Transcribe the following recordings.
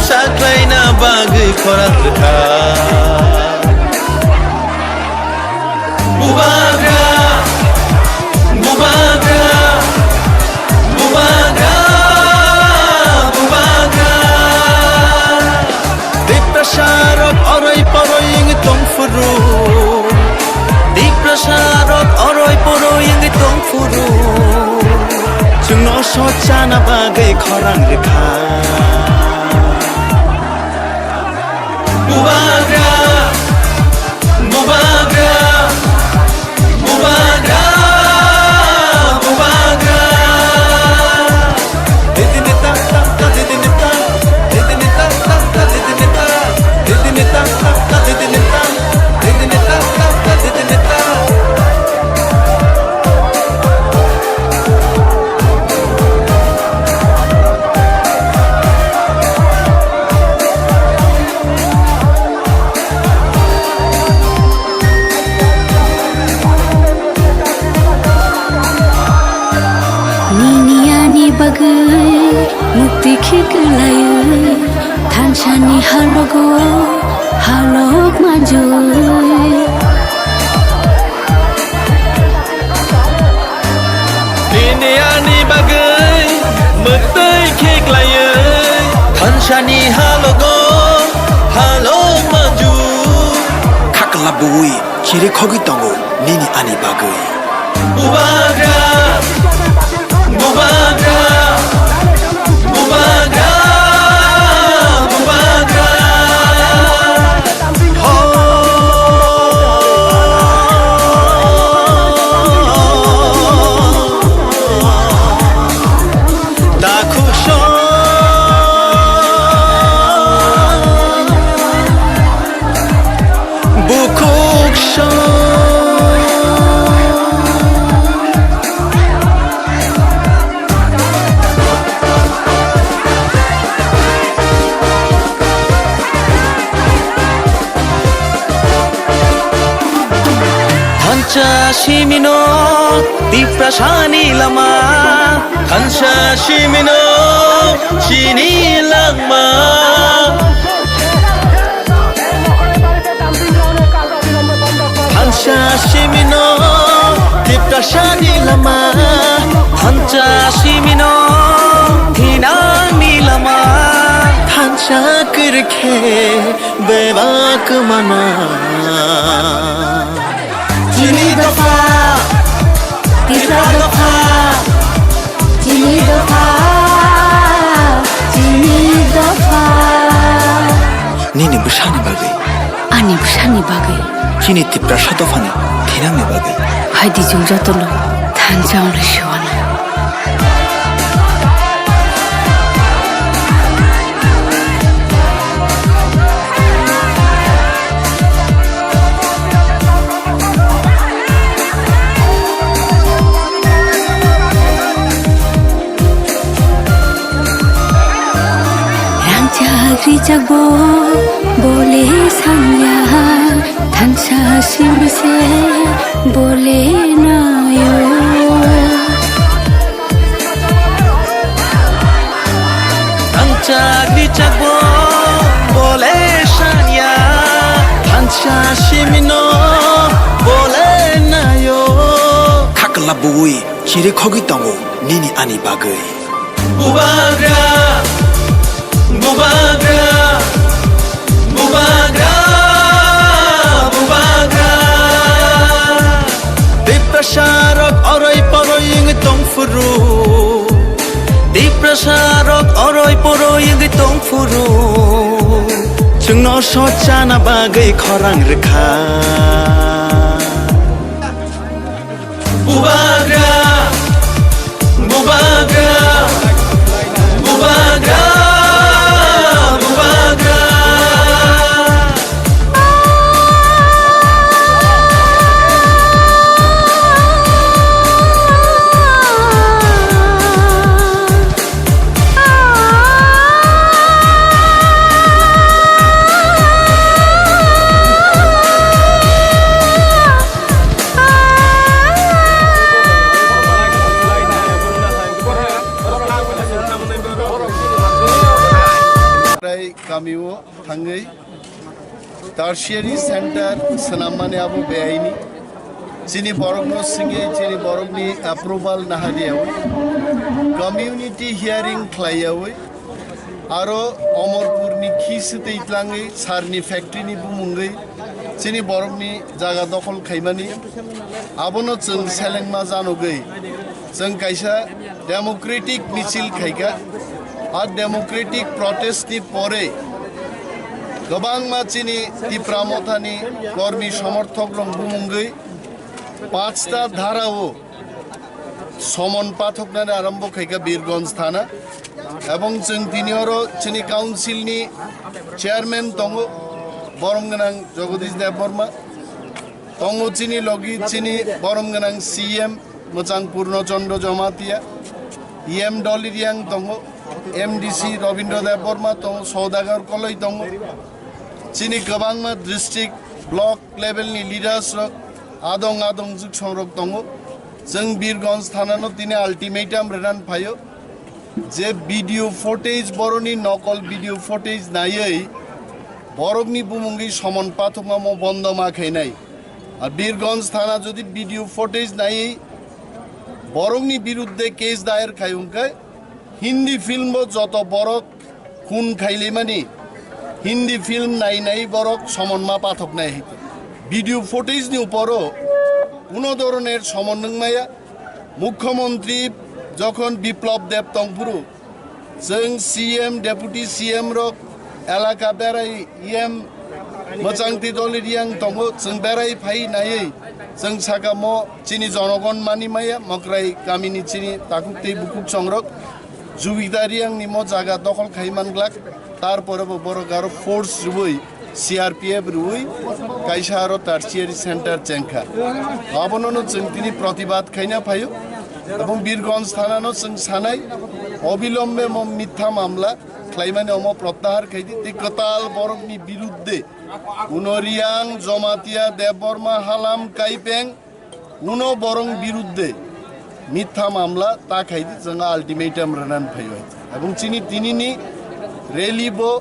साख्लायना बागै खरां रोखा बुबाग्रा बुबाग्रा बुबाग्रा बुबाग्रा Diprasarok oroy poroy yung itong furu Diprasarok oroy poroy yung itong furu Sungnosot sana bagay khorang rekha Bubagra Bubagra Bubagra Bubagra Didinita ta didinita Didinita ta didinita Didinita ta didinita Didinita ta didinita Bagai mukti khiglayo thanchani halogo halok majoi Niniani bagai mukti khiglayo thanchani halogo halok majoi Kaklabui chire khogi tongo nini ani bagai Bubagra Bubagra Bubagra Bubagra Dakusho Bukuksho Shimino Diprasani lama Hansha Shimino Shini lama Hansha Shimino Diprasani lama Hansha Shimino Hinani lama Hansha kirke Bevak mana Jini dofa Tisra dofa Jini dofa Jini dofa Nini bushani bagai Ani bushani bagai Chini tiprasha dofani thinami bagai Haidi jung jotolo thanjang le shiwana Jagbo bole sanya thansa simse bole na yo Thansa jagbo bole sanya thansa simino bole na yo Kaklabui chire khogi tongo nini ani bagai Bubagra Bubagra Bubagra Bubagra Diprasarok oroy poroy yung itong furu Diprasarok oroy poroy yung itong furu Sungnosot sana bagay khorang rekha Bubagra Bubagra Bubagra गामियाव थाङै टार्शियारि centre सोनामाने आबो बेआइनि चिनी बरगनो सिंगे चिनी बरगनी approval नाहारियाव community hearing खालायावै आरो अमरपुरनि खिसुते इतलाङै सारनि फैक्ट्रीनि बुमुङै चिनी बरगनी जागा दखल खायमानि आबोनो जों सेलेंमा जानोगै जों कायसा डेमोक्रेटिक मिছিল खायगा আর डेमोक्रेटिक प्रोटेस्टनि परे गोबां मानसिनि तिप्रा मथानि कर्मी समर्थक रं बुमुङै 5टा धाराव समन पाठकनानै आरम्भ खायगा बीरगंज थाना এবং जों दिनियारो चिनी काउन्सिलनि चेयारमैन दङ बरमगोनां जगदीश देबबर्मा दङ चिनी लगी चिनी बरमगोनां सीएम मोजां पूर्णचन्द्र जमातिया इएम डलिरियां दङ एमडीसी रवीन्द्र देबबर्मा दङ सौदागर कलै दङ चिनी गोबांमा डिस्ट्रिक्ट ब्लक लेभेलनि लिडार्स आदं आदं जुग संरक दङ जों बीरगंज थानानो दिनै आल्टिमेटाम रेनान फायो जे भिडियो फुटेज बरनि नकल भिडियो फुटेज नायै बरगनि बुमुङै समन पाठकमा म बन्द माखैनाय আর বীরগঞ্জ থানা যদি ভিডিও ফুটেজ নাই বরংনি বিরুদ্ধে কেস দায়ের খাইউঙ্কায় হিন্দি ফিল্ম যত বরক খুন খাইলে মানে হিন্দি ফিল্ম নাই নাই বরক সমন্মা পাঠক নাই হইতে ভিডিও ফুটেজনি উপরও কোনো ধরনের সমন্বয় মুখ্যমন্ত্রী যখন বিপ্লব দেব তংপুরু जों सीएम डेपुटी सीएम रक एलाका बेराय इएम मोजांति दलिरियां दङ जों बेराय फाय नायै जों सागाम चिनी जनगण मानिमाया मक्राय गामिनि चिनी ताकुक्ति बुकुक संरक जुबिदारियांनि म जागा दखल खायमानग्लाक तारपरेबो बरगार फोर्स रुबै सीआरपीएफ रुबै कायसा आरो टार्शियारि सेंटर चेंखा आबननो जों तिनि प्रतिबाद खायना फायो এবং বীরগঞ্জ থানানো जों सानाय अबिलम्बे मिथ्या मामला खालायमाने अम प्रत्याहार खायदि कताल बरगनि बिरुद्धे उनरियां जमातिया देबबर्मा हालाम काइपें उनो बरं बिरुद्धे मिथ्या मामला ता खायदि जों आल्टिमेटाम रानान फायो এবং চিনি তিনিনি রেলিবো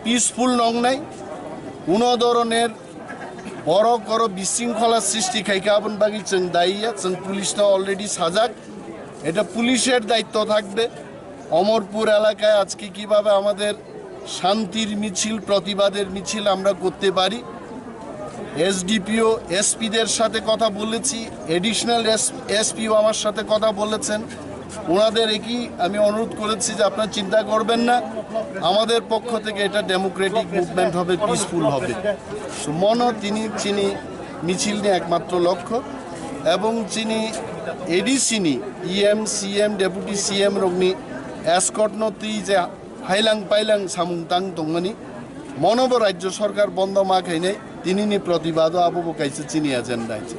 পিসফুল নংনাই কোনো ধরনের বড় বড় বিশৃঙ্খলা সৃষ্টি খাইকে আপন বাকি जों দায়িয়া जों পুলিশটা অলরেডি সাজাগ এটা পুলিশের দায়িত্ব থাকবে অমরপুর এলাকায় আজকে কিভাবে আমাদের শান্তির মিছিল প্রতিবাদের মিছিল আমরা করতে পারি এসডিপিও এসপিদের সাথে কথা বলেছি এডিশনাল এসপিও আমার সাথে কথা বলেছেন ওনাদের একই আমি অনুরোধ করেছি যে আপনারা চিন্তা করবেন না আমাদের পক্ষ থেকে এটা ডেমোক্রেটিক মুভমেন্ট হবে পিসফুল হবে মন তিনি চিনি মিছিল নিয়ে একমাত্র লক্ষ্য এবং চিনি এডিসিনি ইএম সিএম ডেপুটি সিএম রগনি एस्कर्टनती जे हाइलां पाइलां सामुंतां दंगनि मनोब राज्य सरकार बन्द माखैनै तिनिनि प्रतिबाद आबो काइसे चिनि एजेन्डा छ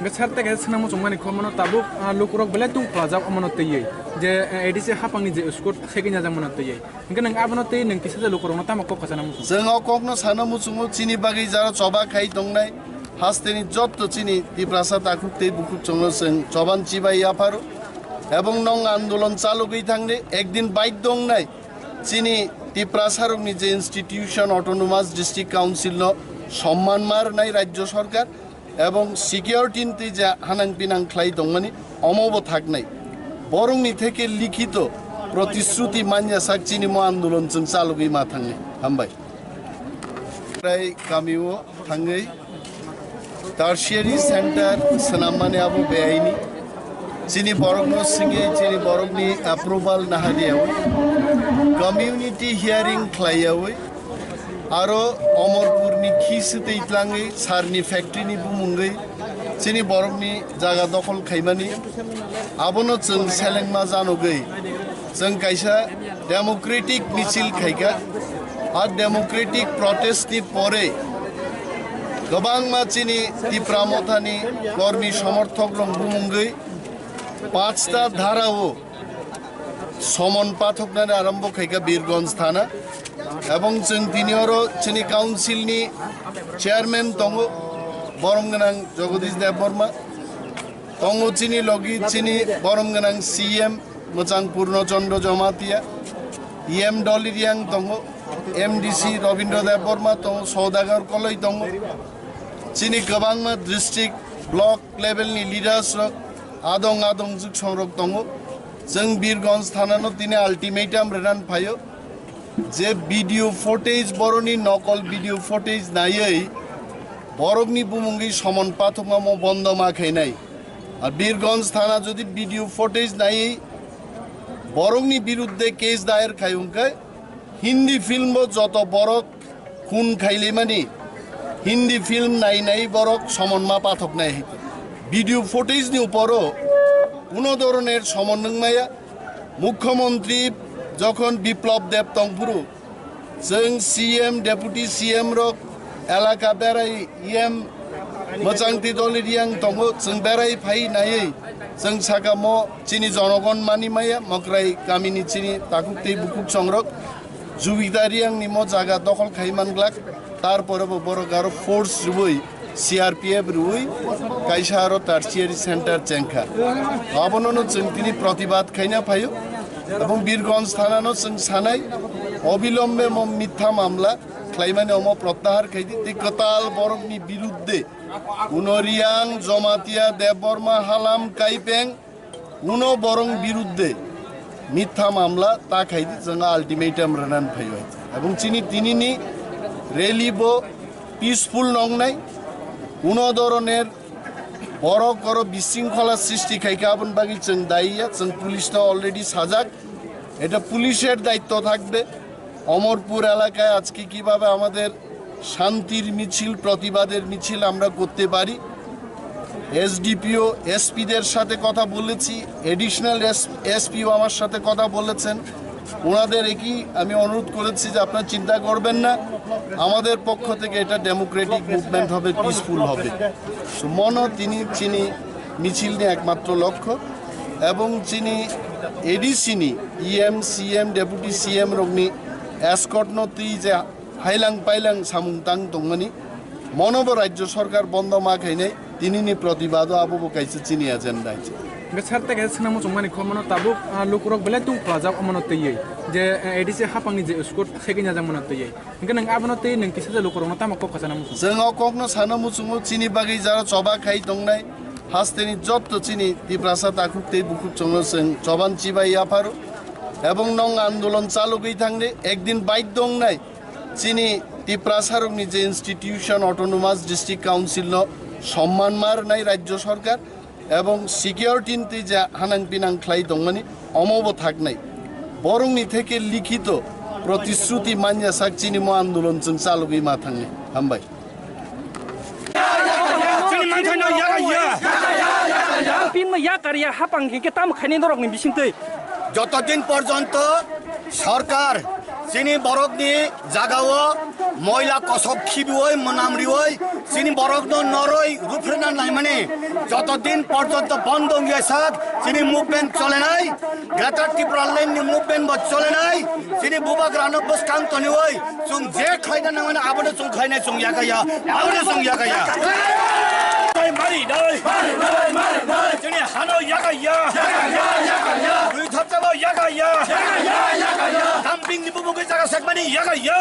बेसारते के सनामु जमानि खमनो ताबु लुकरक बेले तुं प्लाजाब अमनो तयै जे एडिसि हापांनि जे स्कट सेकिना जामनो तयै इनके नों आबनो तयै नों किसे लुकरनो तामको खसानामु जों ककनो सानामु सुमु चिनि बागै जारा चबा खाइ दंनाय हास्तेनि जत चिनि तिप्रासा ताकुते बुकु चंगो जों चबान चिबाय आफारो এবং নং আন্দোলন চালুকই থাকলে একদিন বাইক দং নাই চিনি তিপ্রাসারকনি যে ইনস্টিটিউশন অটোনোমাস ডিস্ট্রিক্ট কাউন্সিল সম্মান মার নাই রাজ্য সরকার এবং সিকিউরিটি যে হানাং পিনাং খ্লাই দং মানে অমব থাক নাই বরংনি থেকে লিখিত প্রতিশ্রুতি মানিয়া সাক চিনি ম আন্দোলন जों চালুকই মা থাঙ্গে হামবাই প্রায় গামিও থাঙ্গै টার্शियारि सेंटर सोनामाने आबो बेआइनि चिनी बरगनो सिंगे चिनी बरगनी अप्रूवल नाहारियाव कम्युनिटी हियरिंग खालायावै आरो अमरपुरनि खिसुते इतलाङै सारनि फैक्ट्रीनि बुमुङै चिनी बरगनी जागा दखल खायमानि आबोनो जों सेलेंमा जानोगै जों कायसा डेमोक्रेटिक मिছিল खायगा আর डेमोक्रेटिक प्रोटेस्टनि परे गोबां मानसिनि तिप्रा मथानि कर्मी समर्थक रं बुमुङै 5टा धाराव समन पाठकनानै आरम्भ खायगा बीरगंज थाना এবং जों दिनियारो चिनी काउन्सिलनि चेयारमैन दङ बरमगोनां जगदीश देबबर्मा दङ चिनी लगी चिनी बरमगोनां सीएम मोजां पूर्णचन्द्र जमातिया इएम डलिरियां दङ MDC Robindra Deborma tong Saudagar koloi tong chini kabangma district block level ni leaders rok adong juk songrok tong जों बीरगंज थानानो तिने अल्टिमेटाम रेनान फायो जे भिडियो फुटेज बरनि नकल भिडियो फुटेज नायै बरगनि बुमुंगि समन पाथमा म बन्द माखैनाय আর বীরগঞ্জ থানা যদি ভিডিও ফুটেজ নাই বরংনি বিরুদ্ধে কেস দায়ের খাইউঙ্কায় হিন্দি ফিল্ম যত বরক খুন খাইলে মানে হিন্দি ফিল্ম নাই বরক সমন্মা পাঠক নাই ভিডিও ফুটেজ নি উপরও কোনো ধরনের সমন্বয় মুখ্যমন্ত্রী যখন বিপ্লব দেব তংপুরু जों সিএম ডেপুটি সিএম রক এলাকা বেড়াই ইএম मोजांथि दलिरियां दङ जों बेराय फाय नायै जों सागाम चिनि जनगण मानिमाया मक्राय गामिनि चिनि ताकुक्ति बुकुक संरक जुबिदारियां नि म जागा दखल खाइमानग्लाक तारपरबो बरगार फोर्स रुबै सीआरपीएफ रुबै काइसारो टार्सियारि सेंटर चेंखा आबननो जों तिनि प्रतिबाद खाइना फायो এবং বীরগঞ্জ থানানো जों सानाय अबिलम्बे म मिथ्या मामला क्लाइमाने अम प्रत्याहार खाइदि तिकताल बरगनि बिरुद्धे उनरियां जमातिया देवबर्मा हालाम काइपें उनो बरं बिरुद्धे मिथ्या मामला ता खाइदि जोंहा अल्टिमेटाम रानान फायो এবং চিনি তিনিনি রেলিবো পিসফুল নংনাই কোনো ধরনের বড় বড় বিশৃঙ্খলা সৃষ্টি খাইকাবন বাকি जों দাইয়া जों পুলিশটা অলরেডি সাজাগ এটা পুলিশের দায়িত্ব থাকবে অমরপুর এলাকায় আজকে কিভাবে আমাদের শান্তির মিছিল প্রতিবাদের মিছিল আমরা করতে পারি এসডিপিও এসপিদের সাথে কথা বলেছি এডিশনাল এসপিও আমার সাথে কথা বলেছেন ওনাদের একই আমি অনুরোধ করেছি যে আপনারা চিন্তা করবেন না আমাদের পক্ষ থেকে এটা ডেমোক্রেটিক মুভমেন্ট হবে পিসফুল হবে মনো তিনি চিনি মিছিল নিয়ে একমাত্র লক্ষ্য এবং চিনি এডিসিনি ইএম সিএম ডেপুটি সিএম রগ্নি এসকটনতি যে হাইলাং পাইলাং সামুংতাং দংনি মনব রাজ্য সরকার বন্ধ মা খাইনাই তিনিনি প্রতিবাদ আবু কাইছে চিনি এজেন্ডা আছে बेसारते के सना मुचमानि खमनो ताबुक लुकुरक बेले तुं खलाजाब अमनो तयै जे एडिसे हापांनि जे स्कुट सेकिना जा मनो तयै इनके नंग आबनो तयै नंग किसे लुकुरक तामा को खसाना मुसु जों अककनो सानो मुसुमु चिनि बागै जारा चबा खाइ दंनाय हास्तेनि जत्त चिनि तिप्रासा ताकुक तै बुकुक चंग जों चबान चिबाय याफारो এবং নং আন্দোলন চালুকই থাকলে একদিন বাইট দংনাই চিনি তিপ্রাসারকনি যে ইনস্টিটিউশন অটোনোমাস ডিস্ট্রিক্ট কাউন্সিল সম্মান মার নাই রাজ্য সরকার এবং সিকিউরিটি যে হানাং পিনাং খ্লাই দংমানি অমব থাকনাই বরংনি থেকে লিখিত প্রতিশ্রুতি মানিয়া সাক চিনি ম আন্দোলন जों চালুকই মা থাকলে হামবাই যতদিন পর্যন্ত সরকার চিনি বরগনি জাগাও ময়লা কসব খিবিওই মনামরিওই চিনি বরগন নরই রুফরেনা নাই মানে যতদিন পর্যন্ত বন্ধ গেছাক চিনি মুভমেন্ট চলে নাই গ্রেটার ত্রিপুরা লাইন মুভমেন্ট চলে নাই চিনি বুবা গ্রানব বসকাং তনিওই চুং যে খাইনা না মানে আবনে চুং খাইনা চুং ইয়াকায়া আবনে চুং ইয়াকায়া মারি দই চিনি হানো ইয়াকায়া 우리 답답하 야가야. 담빙 니부부게 자가 색만이 야가야.